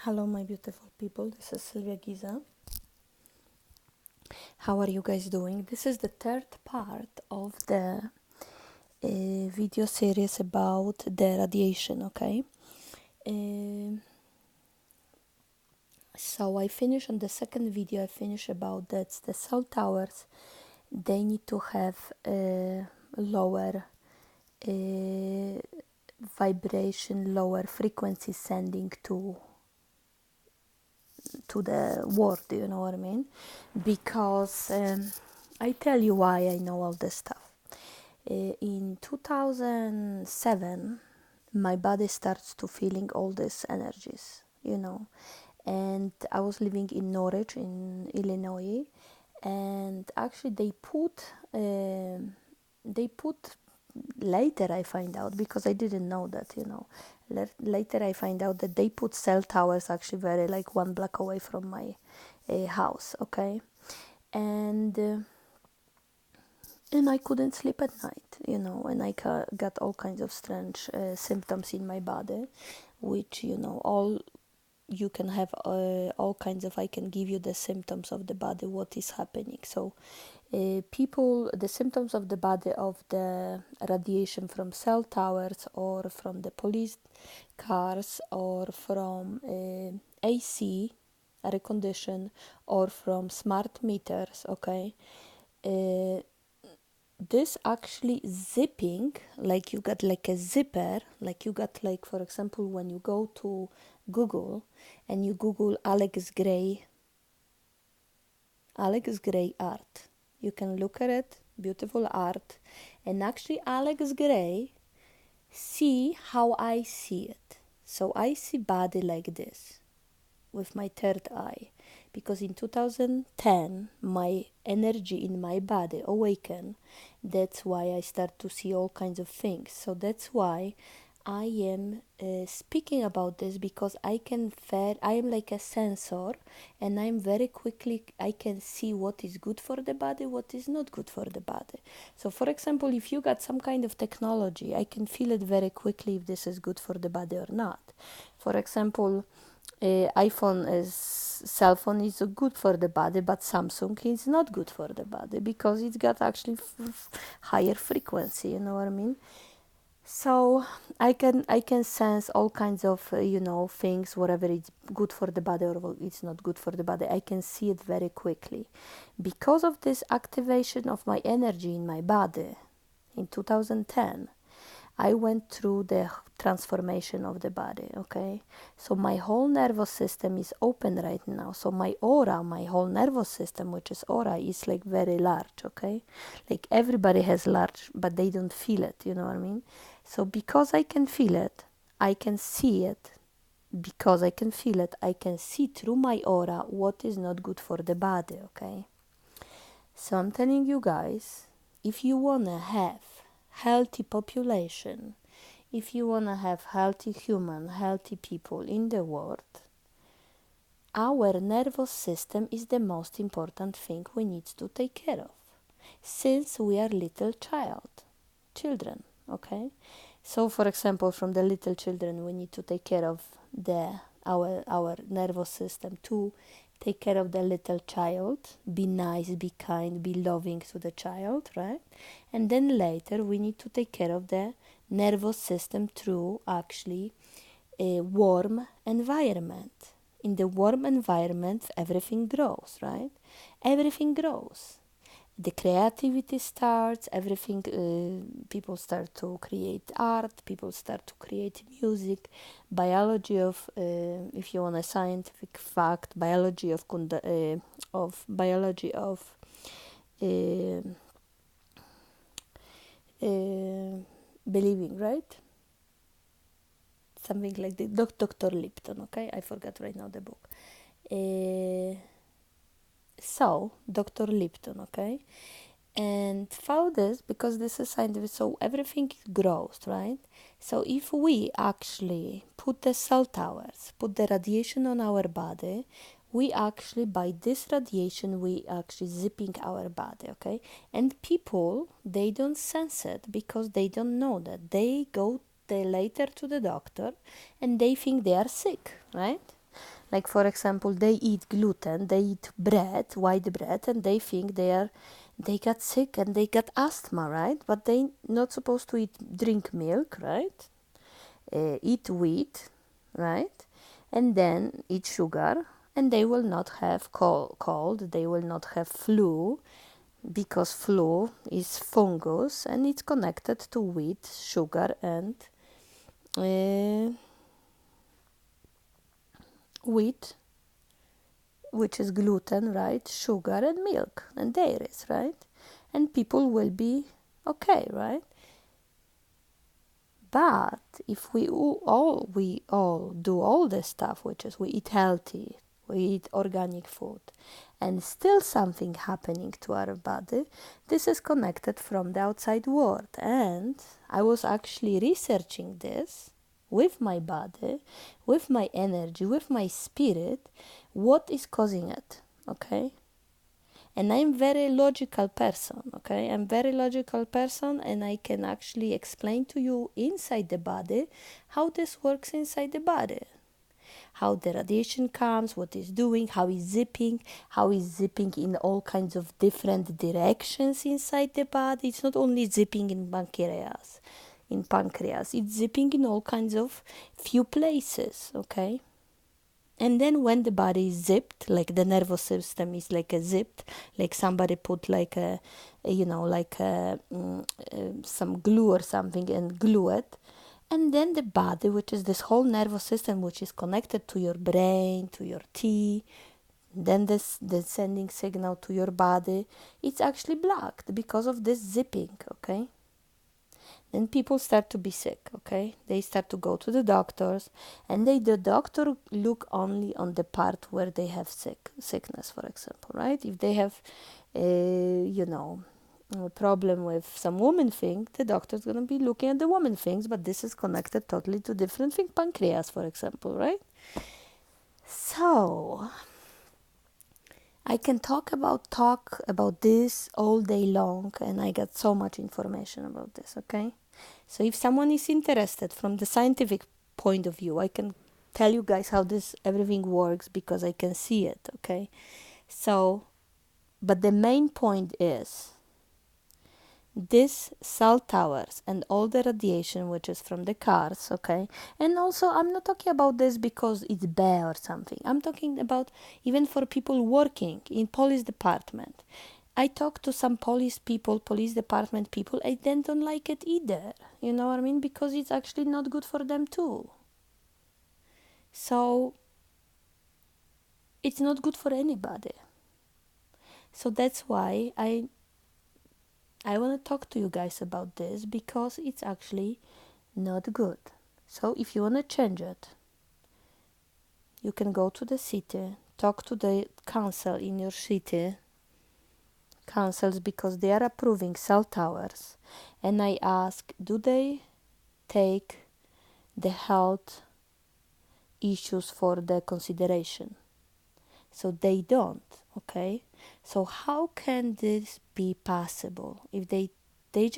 Hello, my beautiful people. This is Sylvia Giza. How are you guys doing? This is the third part of the video series about the radiation, okay? Um so I finished on the second video, I finished about that the cell towers, they need to have a lower uh, vibration, lower frequency sending to the world, you know what I mean? Because I tell you why I know all this stuff. In 2007, my body starts to feeling all these energies, and I was living in Norwich in Illinois, and actually they put later I find out, because I didn't know that, later I find out that they put cell towers actually very like 1 block away from my house, okay? And uh, and I couldn't sleep at night, and I got all kinds of strange symptoms in my body, which, all you can have all kinds of, I can give you the symptoms of the body, what is happening. So the symptoms of the body of the radiation from cell towers, or from the police cars, or from AC air condition, or from smart meters, okay? uh, this actually zipping, like you got like a zipper, like you got, like, for example, when you go to Google and you Google Alex Gray art, you can look at it, beautiful art. And actually Alex Gray see how I see it. So I see body like this with my third eye, because in 2010 my energy in my body awakened. That's why I start to see all kinds of things. So that's why I am speaking about this, because I am like a sensor, and I'm very quickly, I can see what is good for the body, what is not good for the body. So for example, if you got some kind of technology, I can feel it very quickly if this is good for the body or not. For example, iPhone is cell phone is good for the body, but Samsung is not good for the body, because it's got actually higher frequency, you know what I mean? So I can sense all kinds of things, whatever it's good for the body or it's not good for the body. I can see it very quickly, because of this activation of my energy in my body in 2010. I went through the transformation of the body, okay? So my whole nervous system is open right now. So my aura, my whole nervous system, which is aura, is like very large, okay? Like everybody has large, but they don't feel it, you know what I mean? So because I can feel it, I can see it. Because I can feel it, I can see through my aura what is not good for the body, okay? So I'm telling you guys, if you wanna have healthy population, if you wanna have healthy human, healthy people in the world, our nervous system is the most important thing we need to take care of, since we are little children, okay? So for example, from the little children, we need to take care of our nervous system to take care of the little child, be nice, be kind, be loving to the child, right? And then later we need to take care of the nervous system through actually a warm environment. In the warm environment, everything grows, right? Everything grows. The creativity starts, everything, people start to create art, people start to create music, biology of, if you want a scientific fact, biology of uh, uh, believing, right? Something like the Dr. Lipton, okay? I forgot right now the book. So, Dr. Lipton, okay? And follow this, because this is scientific, so everything grows, right? So if we actually put the cell towers, put the radiation on our body, we actually, by this radiation, we actually zipping our body, okay? And people, they don't sense it, because they don't know that. They go later to the doctor and they think they are sick, right? Like, for example, they eat gluten, they eat bread, white bread, and they think they got sick and they got asthma, right? But they not supposed to drink milk, right? Eat wheat, right? And then eat sugar, and they will not have cold, they will not have flu, because flu is fungus and it's connected to wheat, sugar, and wheat, which is gluten, right? Sugar and milk and dairies, right? And people will be okay, right? But if we all do all this stuff, which is we eat healthy, we eat organic food, and still something happening to our body, this is connected from the outside world. And I was actually researching this with my body, with my energy, with my spirit, what is causing it, okay? And I'm very logical person, okay? I'm very logical person, and I can actually explain to you inside the body how this works inside the body, how the radiation comes, what it's doing, how it's zipping in all kinds of different directions inside the body. It's not only zipping in pancreas, it's zipping in all kinds of few places, okay? And then when the body is zipped, like the nervous system is like a zipped, like somebody put like some glue or something and glue it. And then the body, which is this whole nervous system, which is connected to your brain, to your T, then this the sending signal to your body, it's actually blocked because of this zipping, okay? Then people start to be sick, okay? They start to go to the doctors, and the doctor look only on the part where they have sickness, for example, right? If they have, a problem with some woman thing, the doctor's gonna be looking at the woman things, but this is connected totally to different thing, pancreas, for example, right? So I can talk about this all day long, and I got so much information about this, okay? So if someone is interested from the scientific point of view, I can tell you guys how this everything works because I can see it, okay? So, but the main point is this cell towers and all the radiation which is from the cars, okay? And also I'm not talking about this because it's bad or something. I'm talking about even for people working in police department. I talk to some police department people, I then don't like it either. You know what I mean? Because it's actually not good for them too. So it's not good for anybody. So that's why I want to talk to you guys about this, because it's actually not good. So if you want to change it, you can go to the city, talk to the council in your city, councils, because they are approving cell towers. And I ask, do they take the health issues for the consideration? So they don't, okay? So how can this be possible if they just